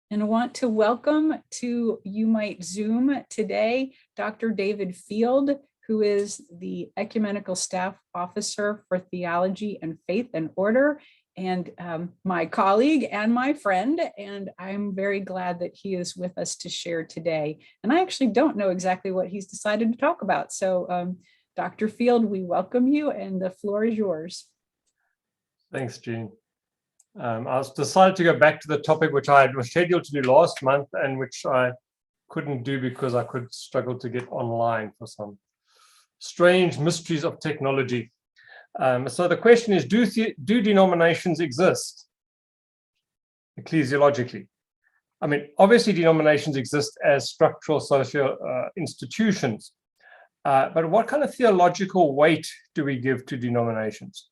And I want to welcome to UMEIT Zoom today, Dr. David Field, who is the Ecumenical Staff Officer for Theology and Faith and Order, and my colleague and my friend. And I'm very glad that he is with us to share today. And I actually don't know exactly what he's decided to talk about. So Dr. Field, we welcome you and the floor is yours. Thanks, Jean. I decided to go back to the topic which I was scheduled to do last month and which I couldn't do because I could struggle to get online for some strange mysteries of technology. So the question is, do denominations exist ecclesiologically? I mean, obviously denominations exist as structural social institutions, but what kind of theological weight do we give to denominations?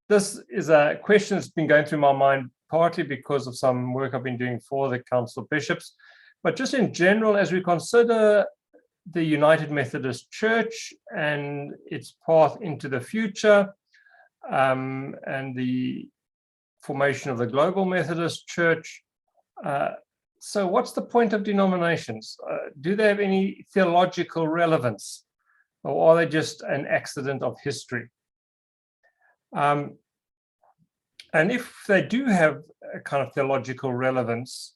This is a question that's been going through my mind, partly because of some work I've been doing for the Council of Bishops, but just in general, as we consider the United Methodist Church and its path into the future, and the formation of the Global Methodist Church. So what's the point of denominations? Do they have any theological relevance, or are they just an accident of history? And if they do have a kind of theological relevance,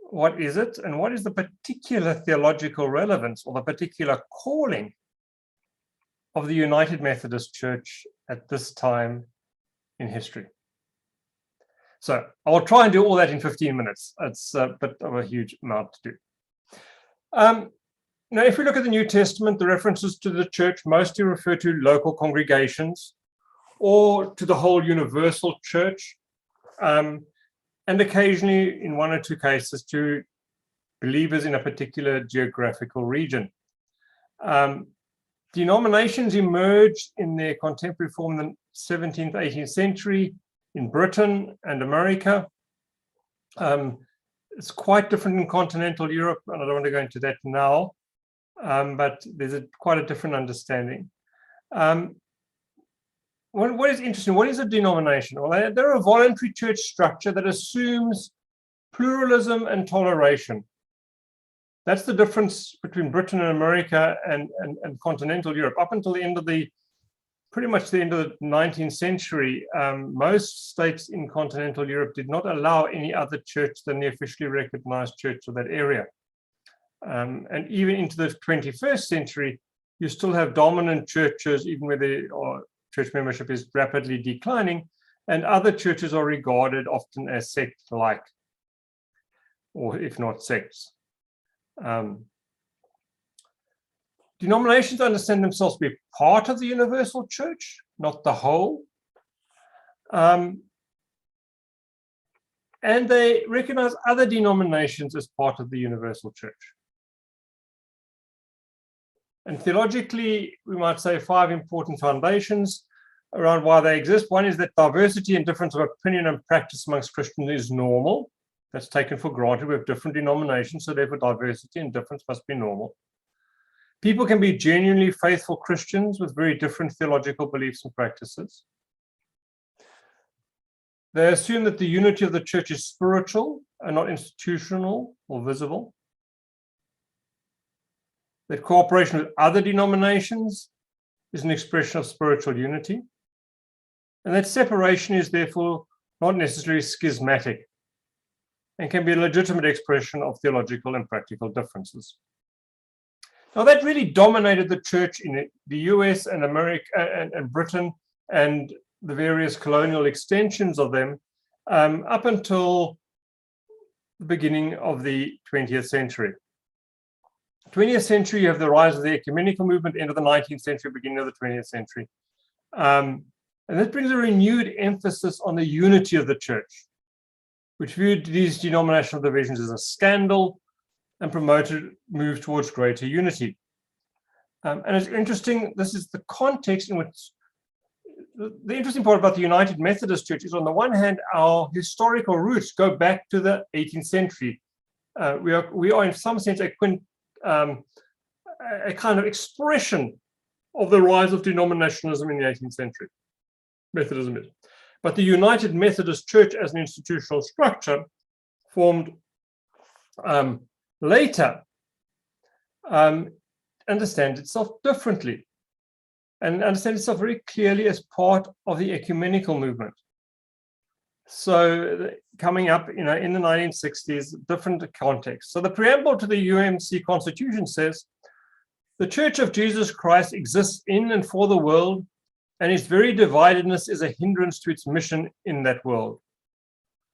what is it? And what is the particular theological relevance or the particular calling of the United Methodist Church at this time in history? So I'll try and do all that in 15 minutes. It's a bit of a huge amount to do. Now, if we look at the New Testament, the references to the church mostly refer to local congregations or to the whole universal church, and occasionally, in one or two cases, to believers in a particular geographical region. Denominations emerged in their contemporary form in the 17th, 18th century in Britain and America. It's quite different in continental Europe, and I don't want to go into that now, but there's quite a different understanding. What is interesting, what is a denomination? Well, they're a voluntary church structure that assumes pluralism and toleration. That's the difference between Britain and America and continental Europe. Up until the end of pretty much the end of the 19th century, most states in continental Europe did not allow any other church than the officially recognized church of that area. And even into the 21st century, you still have dominant churches, even where church membership is rapidly declining, and other churches are regarded often as sect-like, or if not sects. Denominations understand themselves to be part of the universal church, not the whole. And they recognize other denominations as part of the universal church. And theologically, we might say 5 important foundations around why they exist. One is that diversity and difference of opinion and practice amongst Christians is normal. That's taken for granted. We have different denominations, so therefore diversity and difference must be normal. People can be genuinely faithful Christians with very different theological beliefs and practices. They assume that the unity of the church is spiritual and not institutional or visible. That cooperation with other denominations is an expression of spiritual unity, and that separation is therefore not necessarily schismatic and can be a legitimate expression of theological and practical differences. Now, that really dominated the church in the US and America and Britain and the various colonial extensions of them up until the beginning of the 20th century. 20th century, you have the rise of the ecumenical movement, end of the 19th century, beginning of the 20th century. And that brings a renewed emphasis on the unity of the church, which viewed these denominational divisions as a scandal and promoted move towards greater unity. And it's interesting, this is the context in which, the interesting part about the United Methodist Church is, on the one hand, our historical roots go back to the 18th century. We are in some sense a kind of expression of the rise of denominationalism in the 18th century. Methodism is. But the United Methodist Church as an institutional structure formed later, understand itself differently and understand itself very clearly as part of the ecumenical movement. So coming up, in the 1960s, different contexts. So the preamble to the UMC Constitution says, the Church of Jesus Christ exists in and for the world, and its very dividedness is a hindrance to its mission in that world.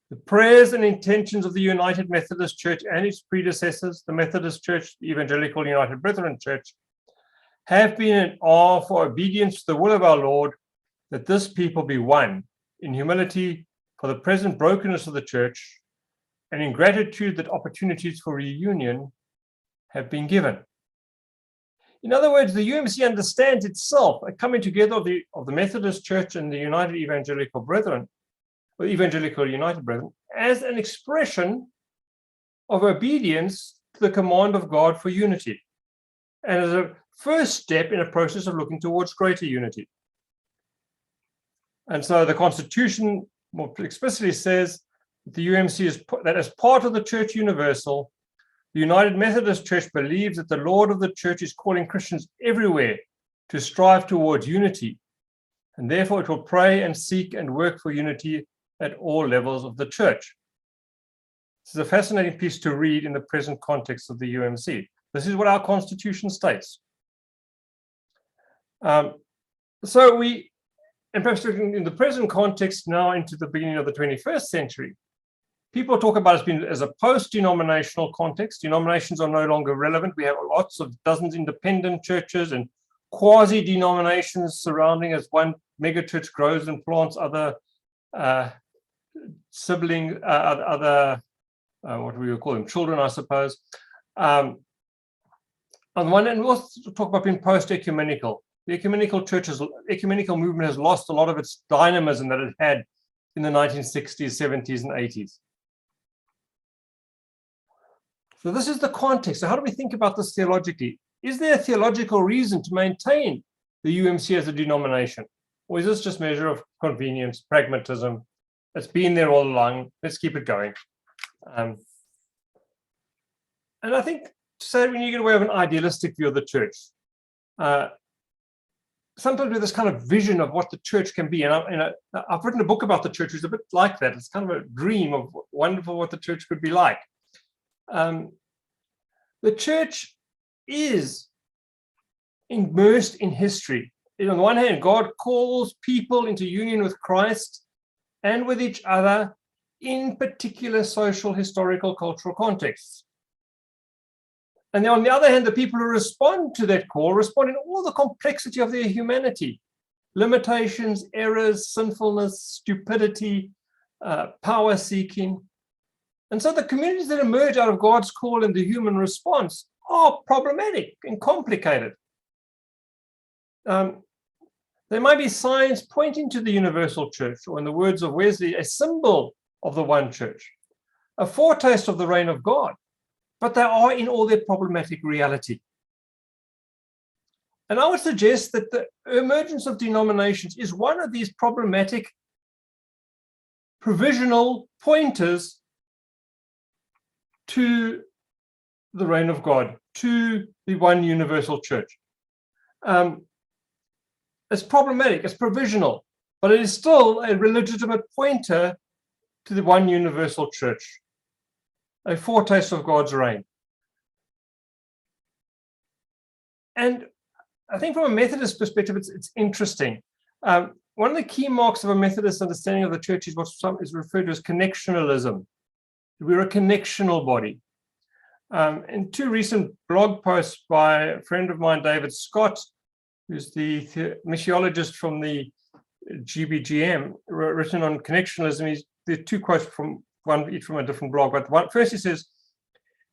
The prayers and intentions of the United Methodist Church and its predecessors, the Methodist Church, the Evangelical United Brethren Church, have been and are for obedience to the will of our Lord, that this people be one in humility for the present brokenness of the church, and in gratitude that opportunities for reunion have been given. In other words, the UMC understands itself a coming together of the Methodist Church and the United Evangelical Brethren, or Evangelical United Brethren, as an expression of obedience to the command of God for unity, and as a first step in a process of looking towards greater unity. And so the Constitution more explicitly says that the UMC is that as part of the Church Universal, the United Methodist Church believes that the Lord of the Church is calling Christians everywhere to strive towards unity, and therefore it will pray and seek and work for unity at all levels of the church. This is a fascinating piece to read in the present context of the UMC. This is what our Constitution states. So we, and perhaps in the present context now into the beginning of the 21st century, people talk about it as a post-denominational context. Denominations are no longer relevant. We have lots of dozens of independent churches and quasi-denominations surrounding as one megachurch grows and plants other sibling, what do we call them, children, I suppose. On the one hand, we'll talk about being post-ecumenical. The ecumenical movement has lost a lot of its dynamism that it had in the 1960s, 70s, and 80s. So this is the context. So how do we think about this theologically? Is there a theological reason to maintain the UMC as a denomination? Or is this just a measure of convenience, pragmatism? It's been there all along. Let's keep it going. And I think to say when you get away with an idealistic view of the church, sometimes with this kind of vision of what the church can be, and I've written a book about the church, which is a bit like that. It's kind of a dream of wonderful what the church could be like. The church is immersed in history. On the one hand, God calls people into union with Christ and with each other in particular social, historical, cultural contexts. And then on the other hand, the people who respond to that call respond in all the complexity of their humanity, limitations, errors, sinfulness, stupidity, power seeking. And so the communities that emerge out of God's call and the human response are problematic and complicated. There might be signs pointing to the universal church, or in the words of Wesley, a symbol of the one church, a foretaste of the reign of God, but they are in all their problematic reality. And I would suggest that the emergence of denominations is one of these problematic provisional pointers to the reign of God, to the one universal church. It's problematic, it's provisional, but it is still a legitimate pointer to the one universal church, a foretaste of God's reign. And I think from a Methodist perspective, it's interesting. One of the key marks of a Methodist understanding of the church is what is referred to as connectionalism. We're a connectional body. In two recent blog posts by a friend of mine, David Scott, who's the missiologist from the GBGM, written on connectionalism. There are two quotes from each from a different blog. But first he says,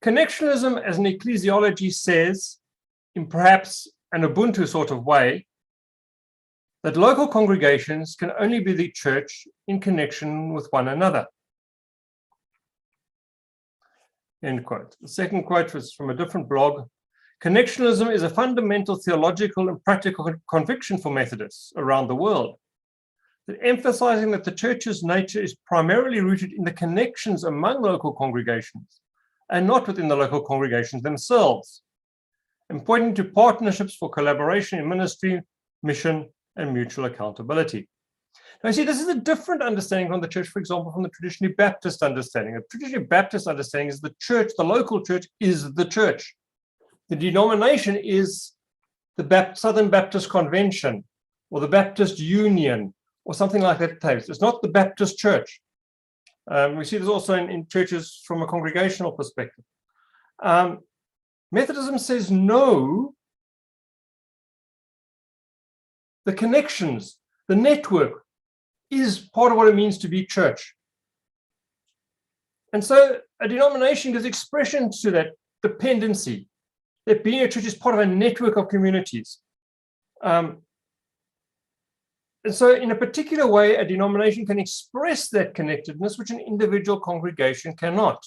connectionalism as an ecclesiology says, in perhaps an Ubuntu sort of way, that local congregations can only be the church in connection with one another. End quote. The second quote was from a different blog. Connectionalism is a fundamental theological and practical conviction for Methodists around the world. emphasizing that the church's nature is primarily rooted in the connections among local congregations and not within the local congregations themselves, and pointing to partnerships for collaboration in ministry, mission, and mutual accountability. Now, you see, this is a different understanding from the church, for example, from the traditionally Baptist understanding. A traditionally Baptist understanding is the church, the local church is the church. The denomination is the Southern Baptist Convention or the Baptist Union or something like that. It's not the Baptist church. We see this also in churches from a congregational perspective. Methodism says no. The connections, the network is part of what it means to be church. And so a denomination gives expression to that dependency, that being a church is part of a network of communities. And so in a particular way, a denomination can express that connectedness, which an individual congregation cannot.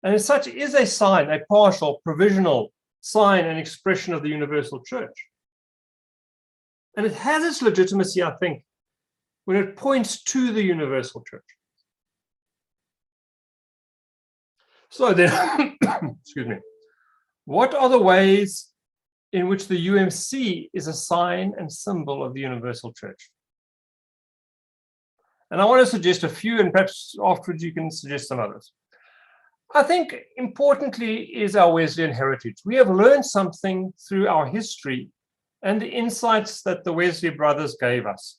And as such is a sign, a partial, provisional sign and expression of the universal church. And it has its legitimacy, I think, when it points to the universal church. So then, excuse me, what are the ways in which the UMC is a sign and symbol of the universal church? And I want to suggest a few, and perhaps afterwards you can suggest some others. I think importantly is our Wesleyan heritage. We have learned something through our history and the insights that the Wesley brothers gave us,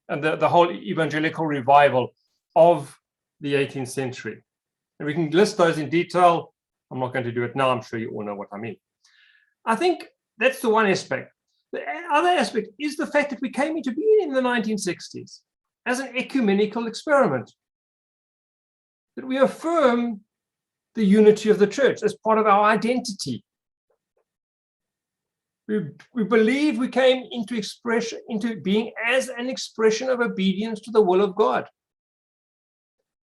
and the whole evangelical revival of the 18th century. And we can list those in detail. I'm not going to do it now. I'm sure you all know what I mean. I think that's the one aspect. The other aspect is the fact that we came into being in the 1960s as an ecumenical experiment, that we affirm the unity of the church as part of our identity. We believe we came into being as an expression of obedience to the will of God.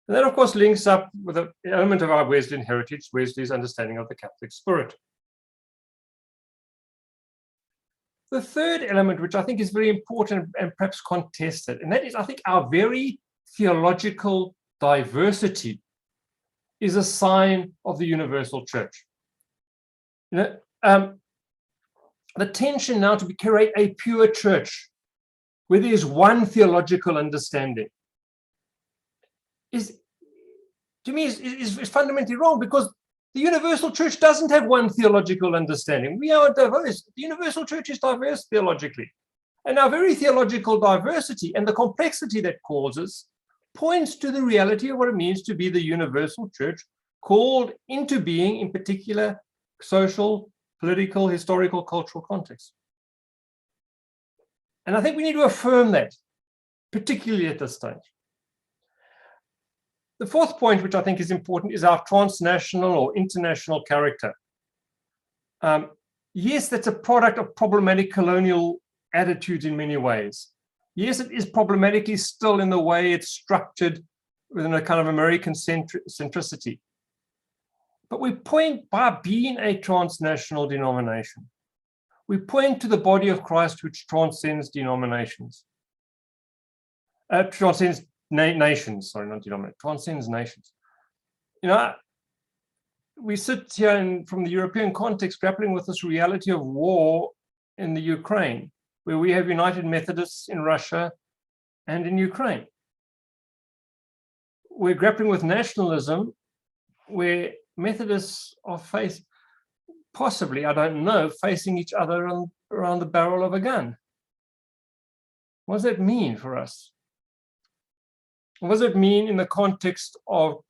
And that, of course, links up with an element of our Wesleyan heritage, Wesley's understanding of the Catholic spirit. The third element, which I think is very important and perhaps contested, and that is, I think, our very theological diversity is a sign of the universal church. You know, the tension now to create a pure church where there is one theological understanding is, to me, is fundamentally wrong, because the universal church doesn't have one theological understanding. We are diverse. The universal church is diverse theologically. And our very theological diversity and the complexity that causes points to the reality of what it means to be the universal church, called into being in particular social, political, historical, cultural context. And I think we need to affirm that, particularly at this stage. The fourth point, which I think is important, is our transnational or international character. Yes, that's a product of problematic colonial attitudes in many ways. Yes, it is problematically still in the way it's structured within a kind of American centricity. But we point, by being a transnational denomination, we point to the body of Christ which transcends denominations. Transcends nations, sorry, not denominations, transcends nations. You know, we sit here from the European context grappling with this reality of war in the Ukraine, where we have United Methodists in Russia and in Ukraine. We're grappling with nationalism, where Methodists are possibly, I don't know, facing each other around the barrel of a gun. What does that mean for us? What does it mean in the context of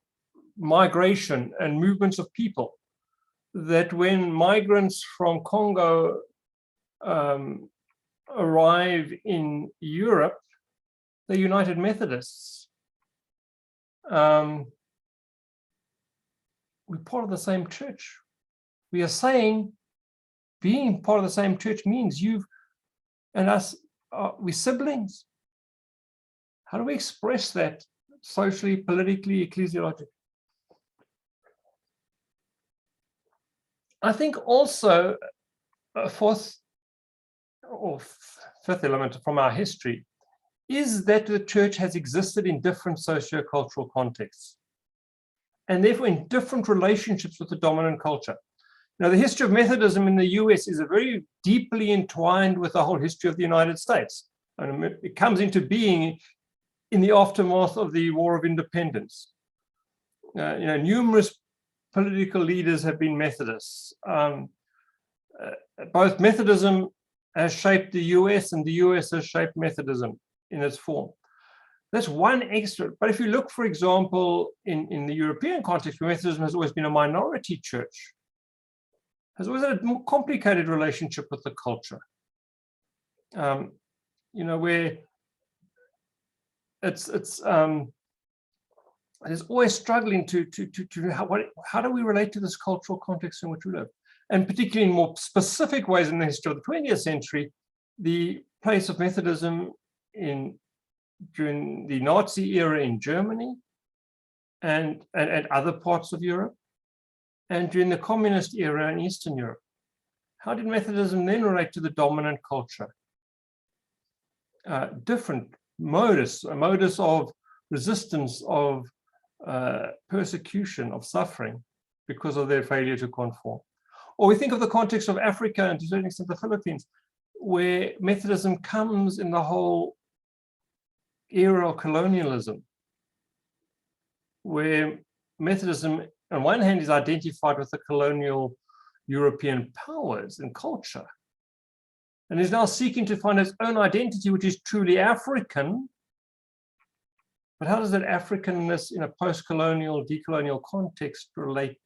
migration and movements of people, that when migrants from Congo arrive in Europe, the United Methodists, we're part of the same church. We are saying being part of the same church means you and us, we're siblings. How do we express that socially, politically, ecclesiologically? I think also a fourth or fifth element from our history is that the church has existed in different socio-cultural contexts, and therefore in different relationships with the dominant culture. Now, the history of Methodism in the US is very deeply entwined with the whole history of the United States. And it comes into being in the aftermath of the War of Independence. Numerous political leaders have been Methodists. Both Methodism has shaped the US and the US has shaped Methodism in its form. That's one extra. But if you look, for example, in the European context, where Methodism has always been a minority church, has always had a more complicated relationship with the culture. Where it's always struggling to how do we relate to this cultural context in which we live, and particularly in more specific ways in the history of the 20th century, the place of Methodism during the Nazi era in Germany and other parts of Europe, and during the communist era in Eastern Europe. How did Methodism then relate to the dominant culture? Different modus, a modus of resistance, of persecution, of suffering because of their failure to conform. Or we think of the context of Africa and to a certain extent the Philippines, where Methodism comes in the whole era of colonialism, where Methodism on one hand is identified with the colonial European powers and culture, and is now seeking to find its own identity, which is truly African. But how does that Africanness in a post-colonial, decolonial context relate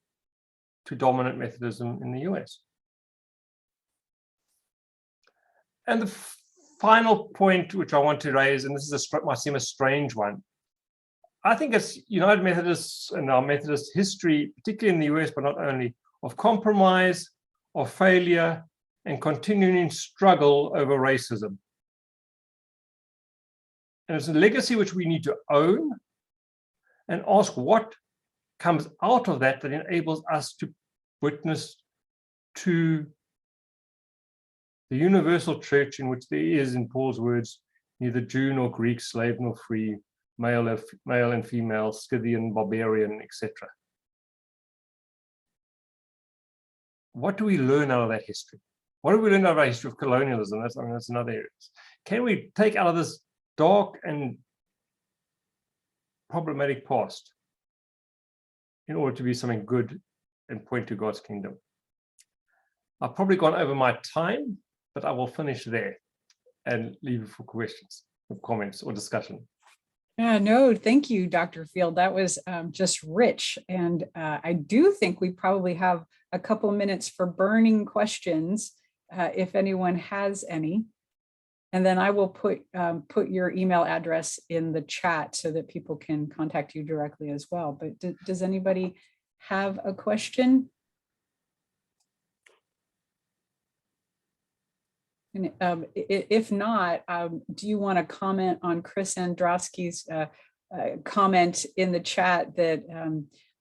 to dominant Methodism in the US? And the final point which I want to raise, and this might seem a strange one, I think it's United Methodists and our Methodist history, particularly in the US, but not only, of compromise, of failure, and continuing struggle over racism. And it's a legacy which we need to own and ask what comes out of that enables us to witness to the universal church in which there is, in Paul's words, neither Jew nor Greek, slave nor free, male and female, Scythian, barbarian, etc. What do we learn out of that history? What do we learn out of our history of colonialism? That's another area. Can we take out of this dark and problematic past in order to be something good and point to God's kingdom? I've probably gone over my time, but I will finish there and leave it for questions or comments or discussion. Yeah, no, thank you, Dr. Field. That was just rich. And I do think we probably have a couple minutes for burning questions, if anyone has any. And then I will put your email address in the chat so that people can contact you directly as well. But does anybody have a question? And if not, do you want to comment on Chris Androsky's comment in the chat that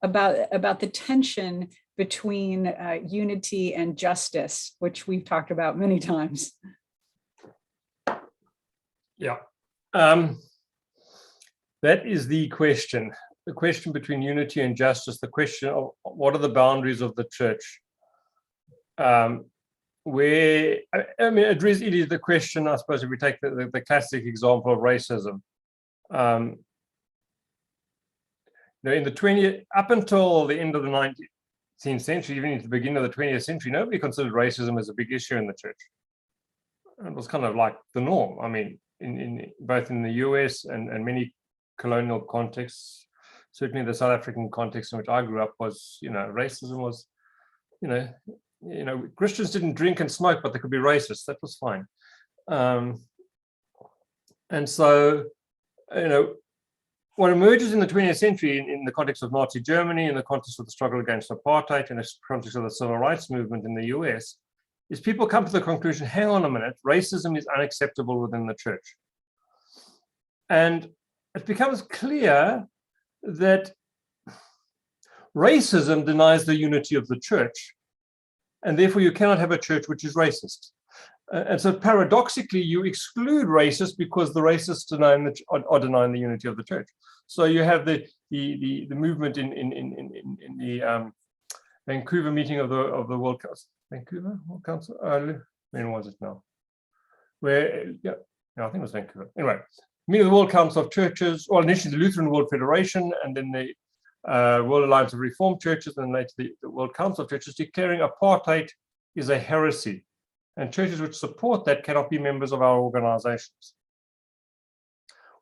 about the tension between unity and justice, which we've talked about many times? Yeah, that is the question between unity and justice, the question of what are the boundaries of the church? Where, I mean, it is the question, I suppose, if we take the classic example of racism. In the up until the end of the 19th century, even into the beginning of the 20th century, nobody considered racism as a big issue in the church. It was kind of like the norm. I mean, both in the US and many colonial contexts, certainly the South African context in which I grew up was, racism was, Christians didn't drink and smoke, but they could be racist. That was fine. And so, what emerges in the 20th century in the context of Nazi Germany, in the context of the struggle against apartheid, in the context of the civil rights movement in the US, is people come to the conclusion, hang on a minute, racism is unacceptable within the church. And it becomes clear that racism denies the unity of the church, and therefore you cannot have a church which is racist. And so paradoxically, you exclude racists because the racists are denying the unity of the church. So you have the movement in the Vancouver meeting of the World Council. Vancouver World Council. When was it now? Where I think it was Vancouver. Anyway, meeting of the World Council of Churches. Well, initially the Lutheran World Federation, and then the World Alliance of Reformed Churches, and later the World Council of Churches, declaring apartheid is a heresy. And churches which support that cannot be members of our organizations.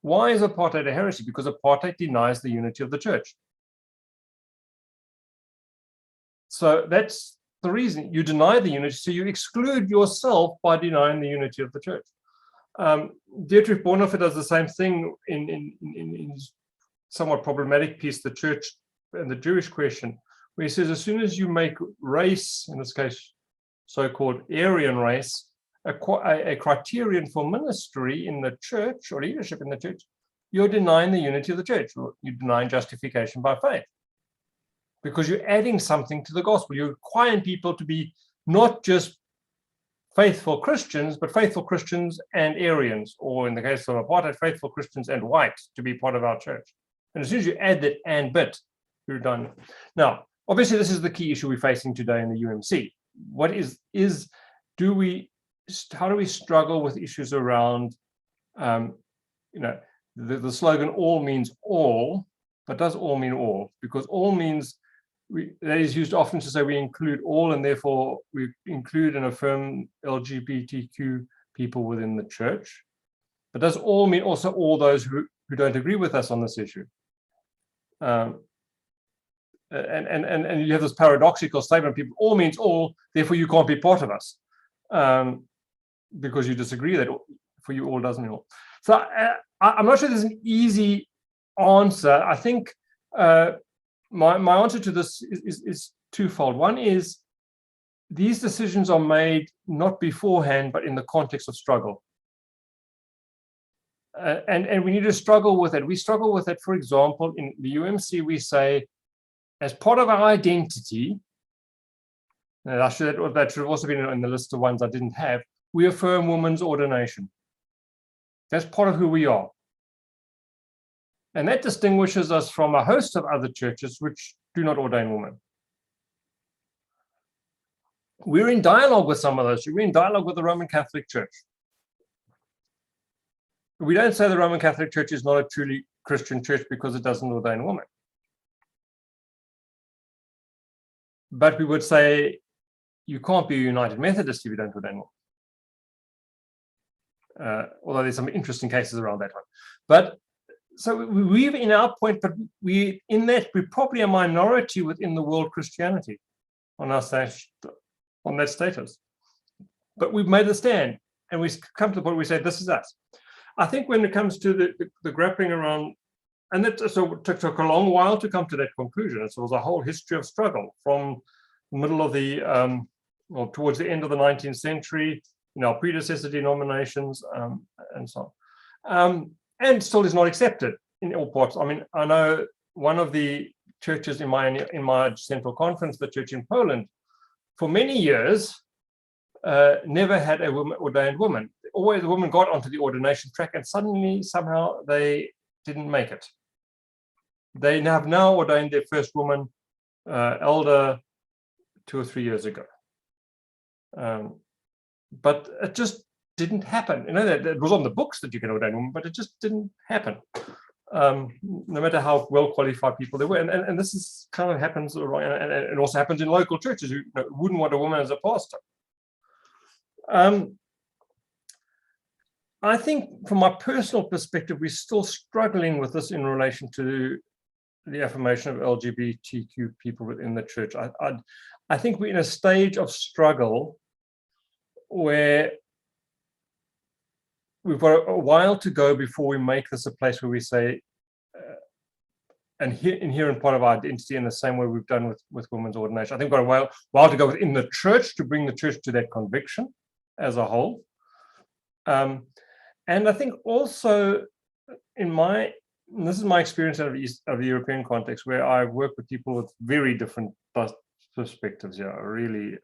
Why is apartheid a heresy? Because apartheid denies the unity of the church. So that's the reason you deny the unity. So you exclude yourself by denying the unity of the church. Dietrich Bonhoeffer does the same thing in somewhat problematic piece, The Church and the Jewish Question, where he says, as soon as you make race, in this case, so-called Aryan race, a criterion for ministry in the church or leadership in the church, you're denying the unity of the church. You're denying justification by faith because you're adding something to the gospel. You're requiring people to be not just faithful Christians, but faithful Christians and Aryans, or in the case of apartheid, faithful Christians and white to be part of our church. And as soon as you add that and bit, you're done. Now, obviously, this is the key issue we're facing today in the UMC. What how do we struggle with issues around, the slogan all means all, but does all mean all? Because all means, that is used often to say we include all, and therefore we include and affirm LGBTQ people within the church. But does all mean also all those who don't agree with us on this issue? And you have this paradoxical statement, people, all means all, therefore you can't be part of us, because you disagree that for you all doesn't mean all. So I'm not sure there's an easy answer. I think my answer to this is twofold. One is these decisions are made not beforehand, but in the context of struggle. And we need to struggle with it. We struggle with it, for example, in the UMC, we say, as part of our identity, and that should have also been in the list of ones I didn't have, we affirm women's ordination. That's part of who we are. And that distinguishes us from a host of other churches which do not ordain women. We're in dialogue with some of those. We're in dialogue with the Roman Catholic Church. We don't say the Roman Catholic Church is not a truly Christian church because it doesn't ordain women. But we would say you can't be a United Methodist if you don't ordain women. Although there's some interesting cases around that one. But so we've in our point, but we're probably a minority within the world Christianity on that status. But we've made a stand, and we come to the point where we say this is us. I think when it comes to the grappling around, and it took a long while to come to that conclusion. So it was a whole history of struggle from the middle of towards the end of the 19th century, our predecessor denominations, and so on. And still is not accepted in all parts. I mean, I know one of the churches in my central conference, the church in Poland, for many years, never had a ordained woman. Always the woman got onto the ordination track, and suddenly, somehow, they didn't make it. They have now ordained their first woman elder 2 or 3 years ago. But it just didn't happen. That it was on the books that you can ordain women, but it just didn't happen. No matter how well qualified people they were, and this is kind of happens, and it also happens in local churches who wouldn't want a woman as a pastor. I think, from my personal perspective, we're still struggling with this in relation to the affirmation of LGBTQ people within the church. I think we're in a stage of struggle where we've got a while to go before we make this a place where we say, inherent part of our identity in the same way we've done with women's ordination. I think we've got a while to go within the church to bring the church to that conviction as a whole. And I think also this is my experience out of the European context, where I work with people with very different perspectives. Really,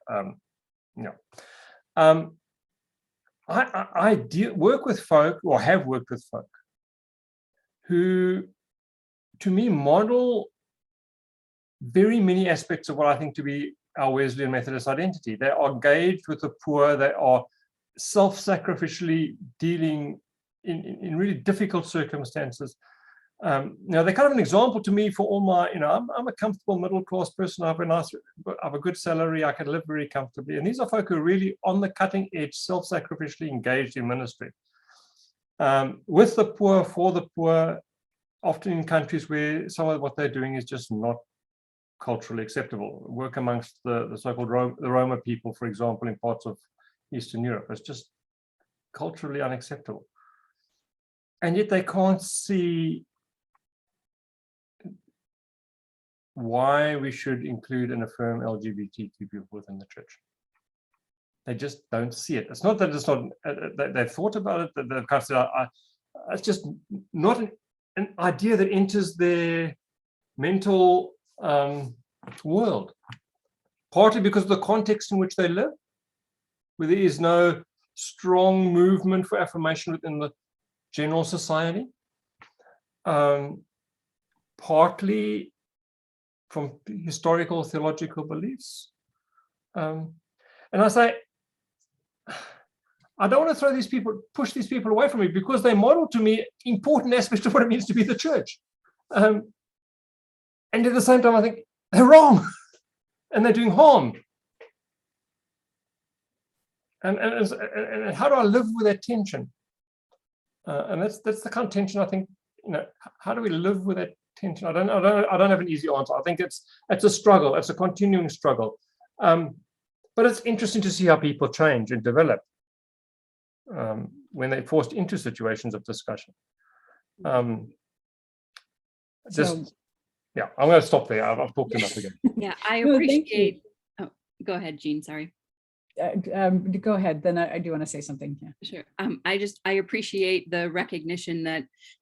work with folk, or have worked with folk, who, to me, model very many aspects of what I think to be our Wesleyan Methodist identity. They are engaged with the poor. They are self-sacrificially dealing in really difficult circumstances. Now, they're kind of an example to me for all my, I'm a comfortable middle-class person. I have a good salary. I can live very comfortably. And these are folk who are really on the cutting edge, self-sacrificially engaged in ministry. With the poor, for the poor, often in countries where some of what they're doing is just not culturally acceptable. Work amongst the so-called Roma people, for example, in parts of Eastern Europe, is just culturally unacceptable. And yet they can't see why we should include and affirm LGBTQ people within the church. They just don't see it. It's not that it's not, they've thought about it, that they've kind of said, it's just not an idea that enters their mental world. Partly because of the context in which they live, where there is no strong movement for affirmation within the general society. Partly from historical theological beliefs. And I say, I don't want to push these people away from me, because they model to me important aspects of what it means to be the church. And at the same time, I think they're wrong and they're doing harm. And how do I live with that tension? And that's the kind of tension I think, how do we live with that tension? I don't have an easy answer. I think it's a struggle. It's a continuing struggle. But it's interesting to see how people change and develop when they're forced into situations of discussion. Yeah, I'm going to stop there. I've talked enough again. Yeah, I appreciate. Oh, go ahead, Jean. Sorry. Go ahead. Then I do want to say something. Yeah. Sure. I appreciate the recognition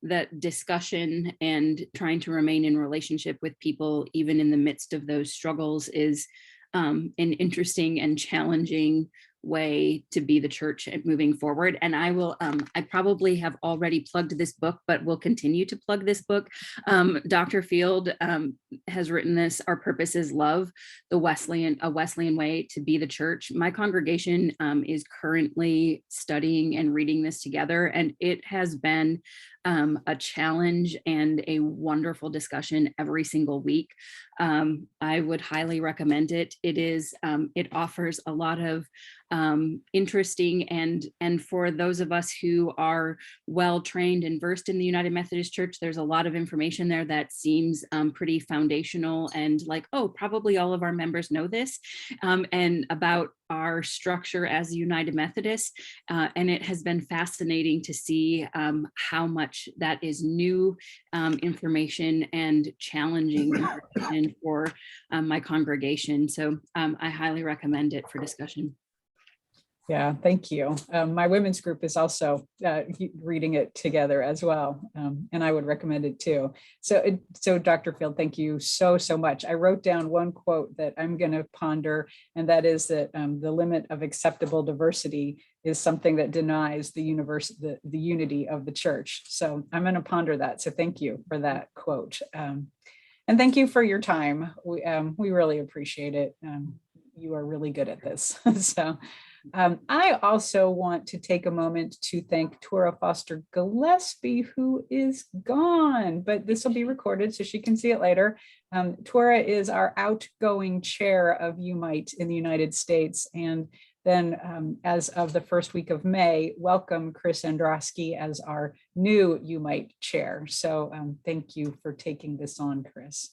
that discussion and trying to remain in relationship with people, even in the midst of those struggles, is an interesting and challenging way to be the church moving forward. And I will, I probably have already plugged this book, but will continue to plug this book. Dr. Field has written this, Our Purpose is Love, a Wesleyan Way to Be the Church. My congregation is currently studying and reading this together, and it has been a challenge and a wonderful discussion every single week. I would highly recommend it. It offers a lot of interesting and for those of us who are well trained and versed in the United Methodist Church, there's a lot of information there that seems pretty foundational and like, oh, probably all of our members know this, and about our structure as United Methodists. And it has been fascinating to see how much that is new information and challenging information for my congregation. So I highly recommend it for discussion. Yeah, thank you. My women's group is also reading it together as well, and I would recommend it too. So Dr. Field, thank you so much. I wrote down one quote that I'm going to ponder, and that is that the limit of acceptable diversity is something that denies the unity of the church. So I'm going to ponder that. So thank you for that quote, and thank you for your time. We really appreciate it. You are really good at this. So. I also want to take a moment to thank Tora Foster Gillespie, who is gone, but this will be recorded so she can see it later. Tora is our outgoing chair of UMEIT in the United States. And then as of the first week of May, welcome Chris Androsky as our new UMEIT chair. So thank you for taking this on, Chris.